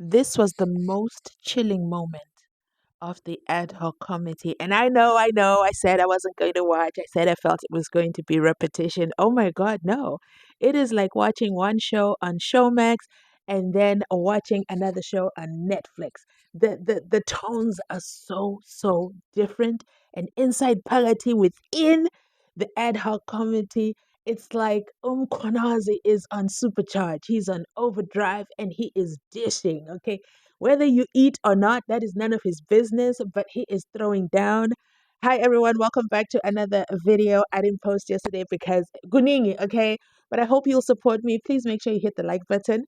This was the most chilling moment of the ad hoc committee. And I said I wasn't going to watch. I said I felt it was going to be repetition. Oh my God, no. It is like watching one show on Showmax and then watching another show on Netflix. The tones are so different. And inside Palati within the ad hoc committee, it's like Mkhwanazi is on supercharge. He's on overdrive and he is dishing. Okay. Whether you eat or not, that is none of his business, but he is throwing down. Hi, everyone. Welcome back to another video. I didn't post yesterday because Guningi, okay? But I hope you'll support me. Please make sure you hit the like button.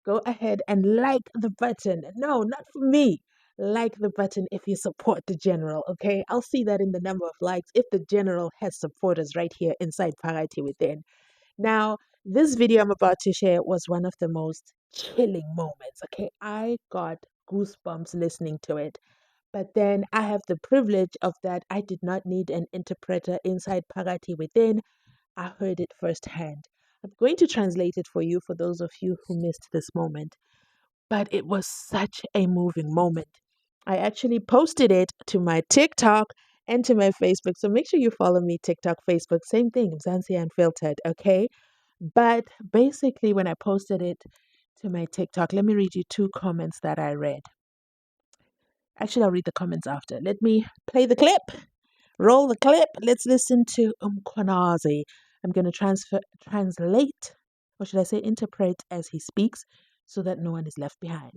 Go ahead and like the button. No, not for me. Like the button if you support the general, okay? I'll see that in the number of likes if the general has supporters right here inside Parati Within. Now, this video I'm about to share was one of the most chilling moments. Okay, I got goosebumps listening to it. But then I have the privilege of that I did not need an interpreter inside Pagati Within. I heard it firsthand. I'm going to translate it for you for those of you who missed this moment. But it was such a moving moment. I actually posted it to my TikTok and to my Facebook. So make sure you follow me, TikTok, Facebook, same thing, Mkhwanazi Unfiltered, okay? But basically, when I posted it to my TikTok, let me read you two comments that I read. Actually, I'll read the comments after. Let me play the clip. Roll the clip. Let's listen to Mkhwanazi. I'm going to translate, or should I say interpret as he speaks, so that no one is left behind.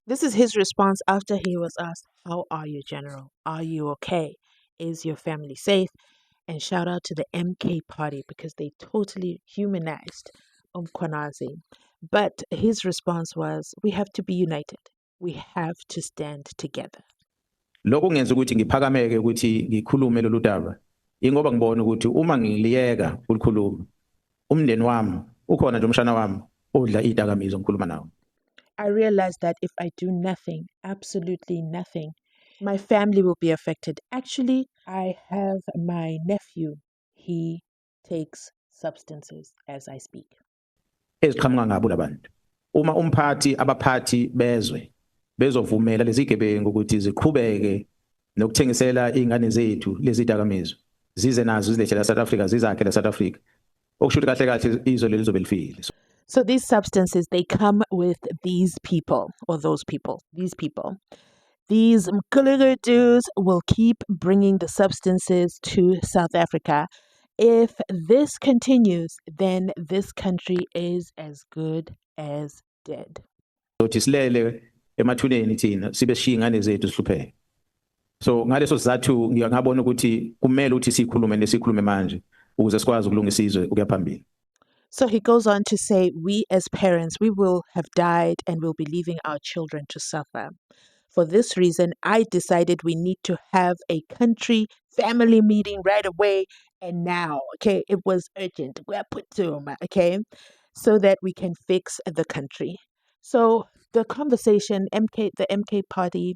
This is his response after he was asked, "How are you, General? Are you okay? Is your family safe?" And shout out to the MK party because they totally humanized Mkhwanazi. But his response was, "We have to be united. We have to stand together." Lokho kungenza ukuthi ngiphakameke ukuthi ngikhulume lolu daba ingoba ngibona ukuthi uma ngiliyeka ukukhuluma umndeni wami ukhona nje umshana wami odla idakamizwa ngikhuluma nawo. I realized that if I do nothing, absolutely nothing, my family will be affected. Actually, I have my nephew. He takes substances as I speak. Eziqhamuka ngabo labantu. Uma abaphathi bezovumela lezi gebengu ukuthi ziqhubeke nokuthengisela izingane zethu lezi dakamizwa. Zize nazo zilehlela South Africa, zizakhe la South Africa. Okusho kahle kahle izwe leli lizobe lifile. So these substances, they come with these people or those people, these people. These Mkhwanazi dudes will keep bringing the substances to South Africa. If this continues, then this country is as good as dead. Sothi silele emathuneni thina sibe sishiya ingane zethu sihlupheke. So ngaleso sizathu ngiyabona ukuthi kumele ukuthi sikhulume manje ukuze sikwazi ukulungisa izwe ukuya phambili. So he goes on to say, we as parents, we will have died and will be leaving our children to suffer. For this reason, I decided we need to have a country family meeting right away and now. Okay, it was urgent. We are put to him, okay, so that we can fix the country. So the conversation, the MK party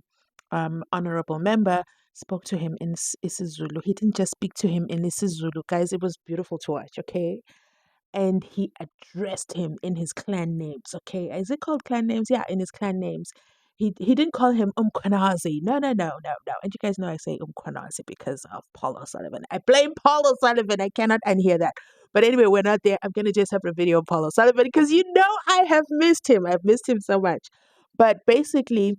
honorable member spoke to him in isiZulu. He didn't just speak to him in isiZulu, guys. It was beautiful to watch, okay? And he addressed him in his clan names, okay? Is it called clan names? Yeah, in his clan names. He didn't call him Mkhwanazi. No. And you guys know I say Mkhwanazi because of Paul O'Sullivan. I blame Paul O'Sullivan. I cannot unhear that. But anyway, we're not there. I'm going to just have a video of Paul O'Sullivan because I have missed him. I've missed him so much. But basically,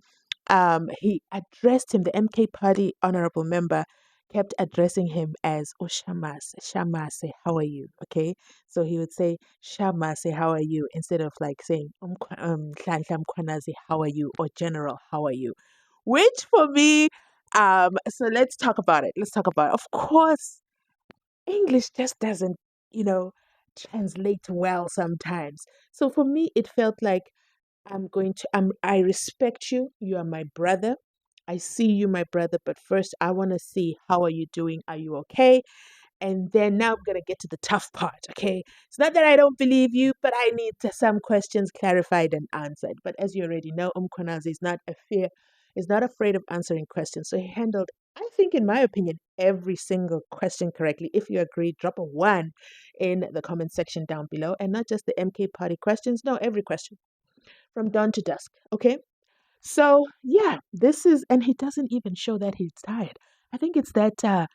he addressed him, the MK party honorable member, kept addressing him as Shamase, how are you? Okay, so he would say Shamase, how are you, instead of like saying Nhlanhla Mkhwanazi, how are you, or General, how are you? Which for me, so let's talk about it. Of course, English just doesn't, translate well sometimes. So for me, it felt like I respect you. You are my brother. I see you, my brother, but first I want to see how are you doing? Are you okay? And then now I'm going to get to the tough part, okay? It's not that I don't believe you, but I need some questions clarified and answered. But as you already know, Mkhwanazi is not afraid of answering questions. So he handled I think, in my opinion, every single question correctly. If you agree, drop a one in the comment section down below, and not just the MK Party questions. No, every question from dawn to dusk. Okay. So yeah, this is, and he doesn't even show that he's tired. I think it's that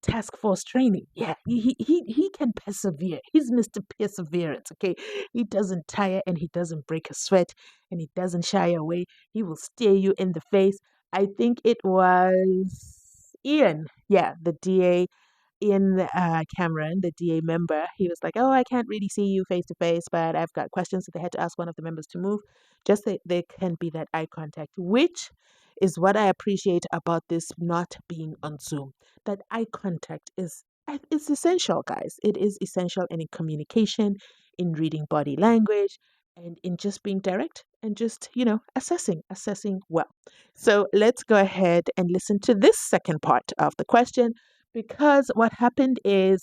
task force training. Yeah, he can persevere. He's Mr. Perseverance. Okay, he doesn't tire and he doesn't break a sweat and he doesn't shy away. He will stare you in the face. I think it was Ian. Yeah, the DA in Cameron, the DA member, he was like, "Oh, I can't really see you face to face, but I've got questions." So they had to ask one of the members to move, just so there can be that eye contact, which is what I appreciate about this not being on Zoom. That eye contact is essential, guys. It is essential in communication, in reading body language, and in just being direct and just assessing well. So let's go ahead and listen to this second part of the question, because what happened is,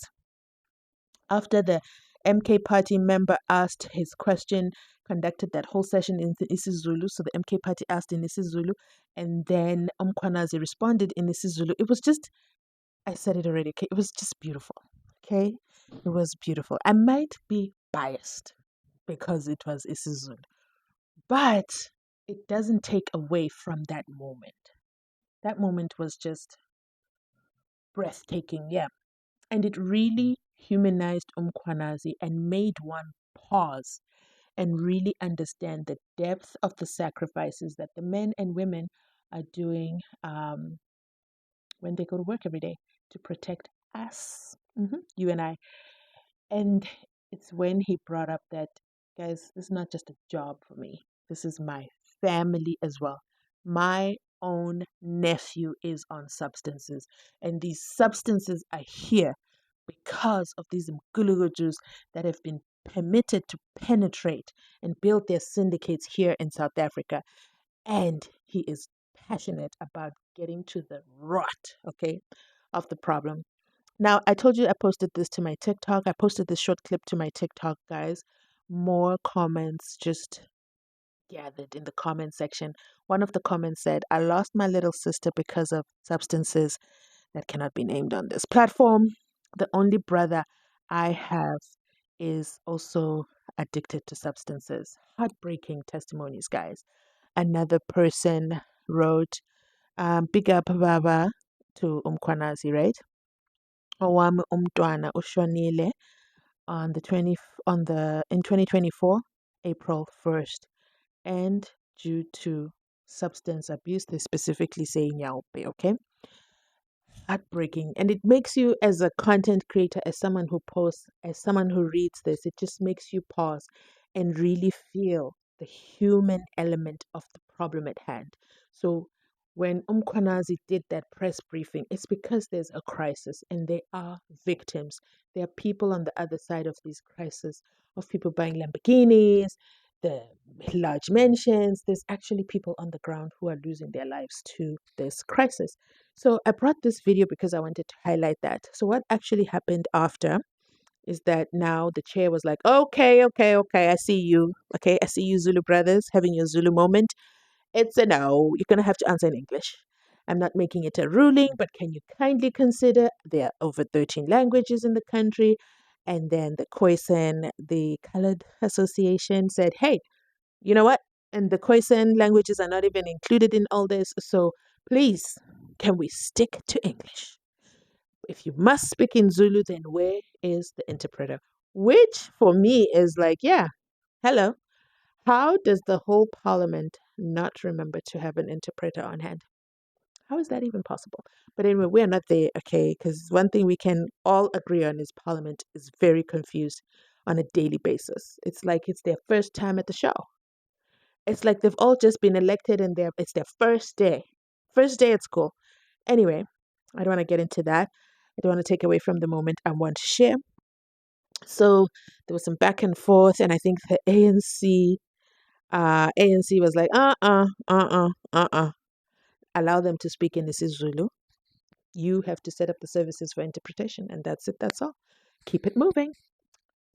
after the MK party member asked his question, conducted that whole session in isiZulu. So the MK party asked in isiZulu, and then Mkhwanazi responded in isiZulu. It was just, I said it already, okay? It was just beautiful, okay? It was beautiful. I might be biased because it was isiZulu, but it doesn't take away from that moment. That moment was just breathtaking, yeah. And it really humanized Mkhwanazi and made one pause and really understand the depth of the sacrifices that the men and women are doing when they go to work every day to protect us, you and I. And it's when he brought up that, guys, this is not just a job for me, this is my family as well. My own nephew is on substances, and these substances are here because of these Mgulugujus that have been permitted to penetrate and build their syndicates here in South Africa. And he is passionate about getting to the rot, okay, of the problem. Now, I told you I posted this to my TikTok. I posted this short clip to my TikTok, guys. More comments just gathered in the comment section. One of the comments said, "I lost my little sister because of substances that cannot be named on this platform. The only brother I have is also addicted to substances." Heartbreaking testimonies, guys. Another person wrote, "Big up Baba," to Mkhwanazi, right? "Owami umntwana ushonile on the 20 on the in 2024, April 1st, and due to substance abuse." They specifically say Nyaupe, okay? Heartbreaking. And it makes you, as a content creator, as someone who posts, as someone who reads this, it just makes you pause and really feel the human element of the problem at hand. So when Mkhwanazi did that press briefing, it's because there's a crisis and there are victims. There are people on the other side of these crises, of people buying Lamborghinis, the large mansions. There's actually people on the ground who are losing their lives to this crisis. So I brought this video because I wanted to highlight that. So what actually happened after is that now the chair was like, "Okay, okay, okay, I see you. Okay, I see you, Zulu brothers, having your Zulu moment. It's a no. You're going to have to answer in English. I'm not making it a ruling, but can you kindly consider there are over 13 languages in the country?" And then the Khoisan, the Colored Association, said, "Hey, you know what? And the Khoisan languages are not even included in all this. So please, can we stick to English? If you must speak in Zulu, then where is the interpreter?" Which for me is like, yeah, hello. How does the whole parliament not remember to have an interpreter on hand? How is that even possible? But anyway, we are not there, okay? Because one thing we can all agree on is Parliament is very confused on a daily basis. It's like it's their first time at the show. It's like they've all just been elected and it's their first day. First day at school. Anyway, I don't want to get into that. I don't want to take away from the moment I want to share. So there was some back and forth, and I think the ANC was like, allow them to speak in isiZulu. You have to set up the services for interpretation, and that's it. That's all. Keep it moving.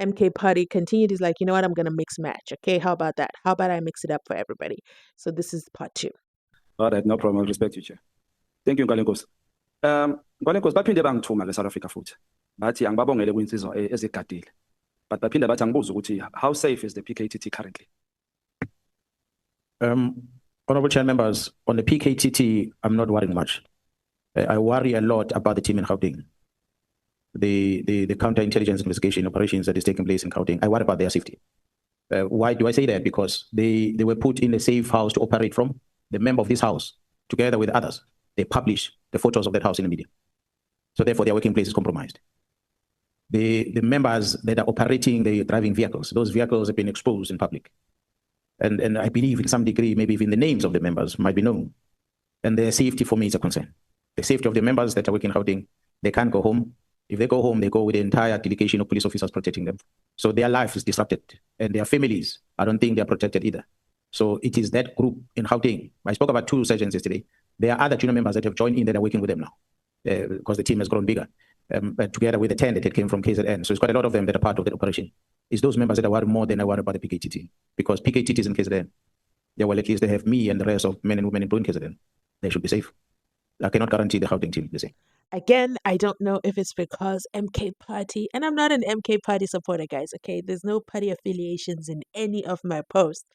MK Party continued. He's like, "You know what? I'm gonna mix match. Okay, how about that? How about I mix it up for everybody?" So this is part two. All right, no problem. I respect you, Chair. Thank you, Nkalenkosi. Ngwane Nkosi baphinde bangithuma le South Africa futhi. Bathi angibabongele kwinsizwa ezigadile. But baphinde bathi angibuza ukuthi how safe is the PKTT currently? Honorable Chair members, on the PKTT, I'm not worrying much. I worry a lot about the team in Gauteng. The counterintelligence investigation operations that is taking place in Gauteng. I worry about their safety. Why do I say that? Because they were put in a safe house to operate from. The member of this house, together with others, they publish the photos of that house in the media. So therefore, their working place is compromised. The members that are operating the driving vehicles, those vehicles have been exposed in public. And I believe in some degree, maybe even the names of the members might be known. And their safety for me is a concern. The safety of the members that are working in Gauteng, they can't go home. If they go home, they go with the entire delegation of police officers protecting them. So their life is disrupted, and their families, I don't think they're protected either. So it is that group in Gauteng. I spoke about 2 surgeons yesterday. There are other junior members that have joined in that are working with them now, because the team has grown bigger, together with the 10 that came from KZN. So it's quite a lot of them that are part of that operation. It's those members that I worry more than I worry about the PKTT, because PKTT is in KZN. Yeah, well, at least they have me and the rest of men and women employed in KZN. They should be safe. I cannot guarantee the Gauteng team the same. Again, I don't know if it's because MK Party, and I'm not an MK Party supporter, guys, okay? There's no party affiliations in any of my posts.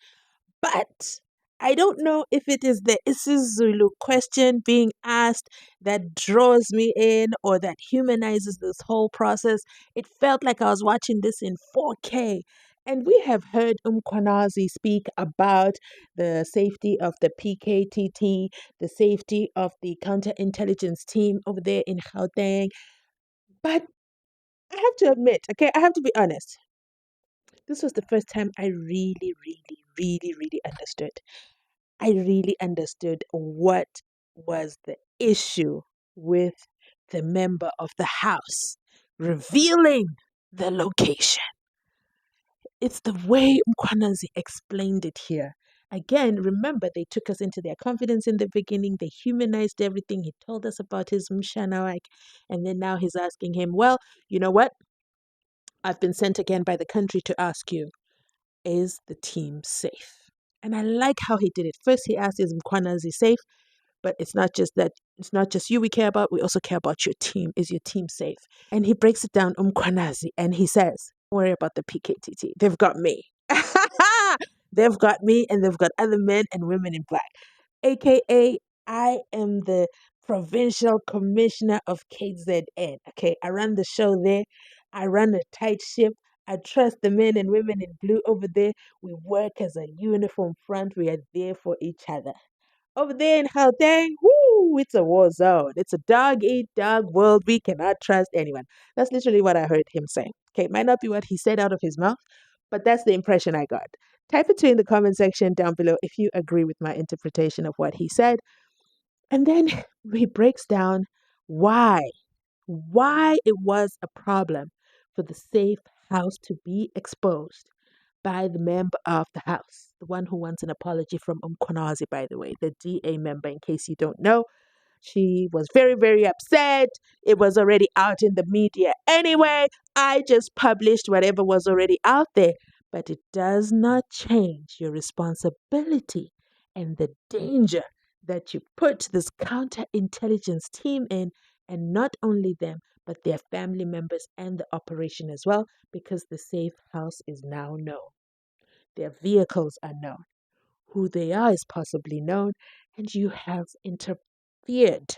But I don't know if it is the isiZulu question being asked that draws me in or that humanizes this whole process. It felt like I was watching this in 4K. And we have heard Mkhwanazi speak about the safety of the PKTT, the safety of the counterintelligence team over there in Gauteng. But I have to admit, okay, I have to be honest. This was the first time I really understood. I really understood what was the issue with the member of the House revealing the location. It's the way Mkhwanazi explained it here. Again, remember, they took us into their confidence in the beginning. They humanized everything. He told us about his Mshanawak. And then now he's asking him, well, you know what? I've been sent again by the country to ask you, is the team safe? And I like how he did it. First, he asked, is Mkhwanazi safe? But it's not just you we care about, we also care about your team. Is your team safe? And he breaks it down, Mkhwanazi, and he says, don't worry about the PKTT. They've got me. They've got me, and they've got other men and women in black. AKA, I am the provincial commissioner of KZN. Okay, I run the show there. I run a tight ship. I trust the men and women in blue over there. We work as a uniform front. We are there for each other. Over there in Gauteng, whoo, it's a war zone. It's a dog-eat-dog world. We cannot trust anyone. That's literally what I heard him say. Okay, it might not be what he said out of his mouth, but that's the impression I got. Type it in the comment section down below if you agree with my interpretation of what he said. And then he breaks down why it was a problem for the safe house to be exposed by the member of the House, the one who wants an apology from Mkhwanazi, by the way, the DA member, in case you don't know. She was very upset. It was already out in the media anyway. I just published whatever was already out there. But it does not change your responsibility and the danger that you put this counterintelligence team in, and not only them, but their family members and the operation as well, because the safe house is now known. Their vehicles are known. Who they are is possibly known, and you have interfered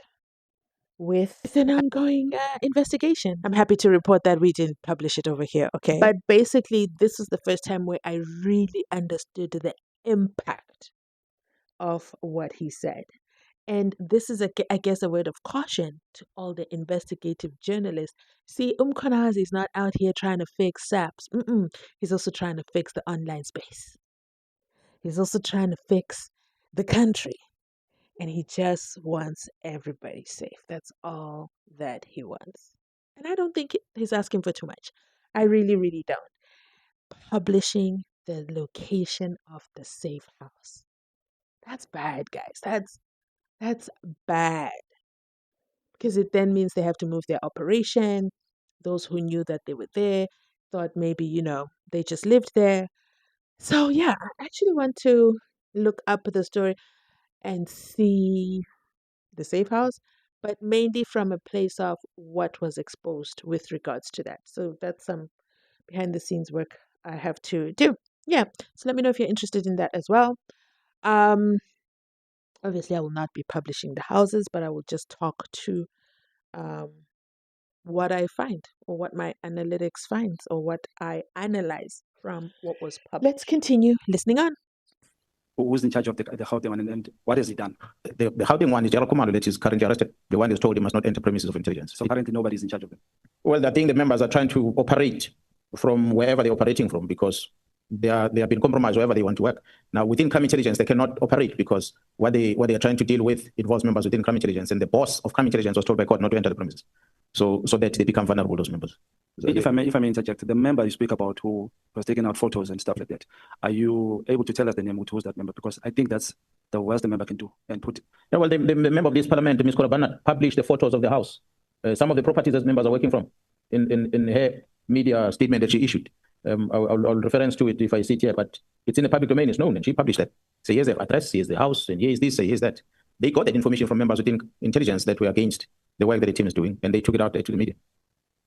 with an ongoing investigation. I'm happy to report that we didn't publish it over here, okay? But basically, this is the first time where I really understood the impact of what he said. And this is, I guess, a word of caution to all the investigative journalists. See, Mkhwanazi is not out here trying to fix SAPS. He's also trying to fix the online space. He's also trying to fix the country. And he just wants everybody safe. That's all that he wants. And I don't think he's asking for too much. I really don't. Publishing the location of the safe house. That's bad, guys. That's bad. Because it then means they have to move their operation. Those who knew that they were there thought maybe, they just lived there. So yeah, I actually want to look up the story and see the safe house. but mainly from a place of what was exposed with regards to that. So that's some behind the scenes work I have to do. Yeah. So let me know if you're interested in that as well. Um, obviously, I will not be publishing the houses, but I will just talk to um, what I find or what my analytics finds or what I analyze from what was published. Let's continue listening on. Who's in charge of the Gauteng one, and what has he done? The Gauteng one is General Commando that is currently arrested. The one is told he must not enter premises of intelligence. So currently nobody's in charge of them. Well, I think the members are trying to operate from wherever they're operating from because they have been compromised wherever they want to work. Now, within crime intelligence, they cannot operate because what they are trying to deal with involves members within crime intelligence, and the boss of crime intelligence was told by court not to enter the premises, so that they become vulnerable, those members. So if I may interject, the member you speak about who was taking out photos and stuff like that, are you able to tell us the name who's that member? Because I think that's the worst the member can do and put. Yeah, well, the member of this parliament, Ms. Korabana, published the photos of the house, some of the properties that members are working from, in her media statement that she issued. I'll reference to it if I see it here, but it's in the public domain. It's known, and she published that. So here's the address, here's the house, and here's this, here's that. They got that information from members within intelligence that were against the work that the team is doing, and they took it out to the media.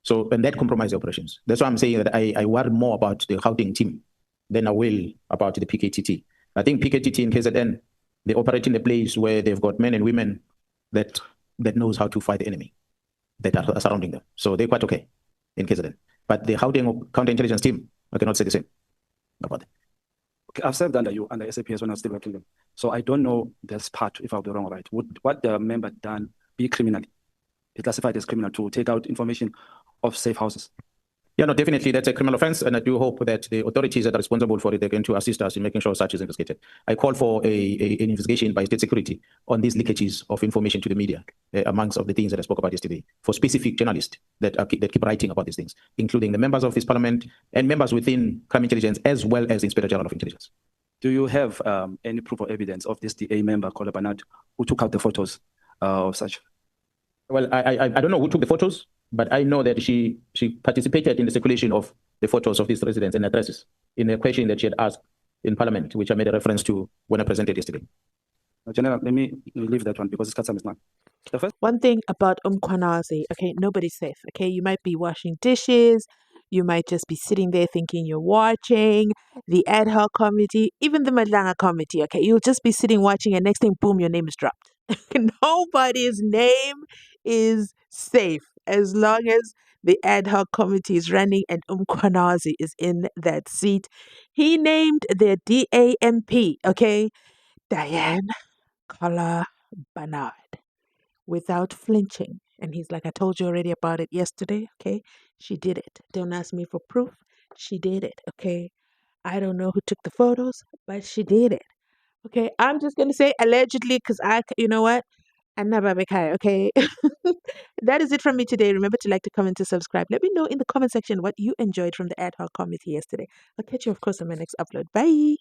So, and that compromised the operations. That's why I'm saying that I worry more about the Gauteng team than I will about the PKTT. I think PKTT in KZN, they operate in a place where they've got men and women that knows how to fight the enemy that are surrounding them. So they're quite okay in KZN. But the Gauteng counterintelligence team, I cannot say the same about that. Okay, I've served under you, under SAPS when I was still working them. So I don't know this part, if I'll be wrong or right. Would what the member done be criminally? Be classified as criminal to take out information of safe houses? Yeah, no, definitely that's a criminal offense, and I do hope that the authorities that are responsible for it are going to assist us in making sure such is investigated. I call for an investigation by state security on these leakages of information to the media, amongst of the things that I spoke about yesterday, for specific journalists that keep writing about these things, including the members of this parliament and members within crime intelligence, as well as the Inspector General of Intelligence. Do you have any proof or evidence of this DA member called Bernard who took out the photos of such? Well, I don't know who took the photos, but I know that she participated in the circulation of the photos of these residents and addresses in a question that she had asked in Parliament, which I made a reference to when I presented yesterday. General, let me leave that one because it's got some islam. The first one thing about Mkhwanazi, okay, nobody's safe. Okay, you might be washing dishes, you might just be sitting there thinking you're watching the ad hoc committee, even the Madlanga committee. Okay, you'll just be sitting watching, and next thing, boom, your name is dropped. Nobody's name is safe as long as the ad hoc committee is running and Mkhwanazi is in that seat. He named their DAMP, okay, Diane Collar Bernard, without flinching. And he's like, I told you already about it yesterday, okay? She did it. Don't ask me for proof. She did it, okay? I don't know who took the photos, but she did it. Okay, I'm just going to say allegedly because you know what? Okay. That is it from me today. Remember to like, to comment, to subscribe. Let me know in the comment section what you enjoyed from the ad hoc committee yesterday. I'll catch you, of course, on my next upload. Bye.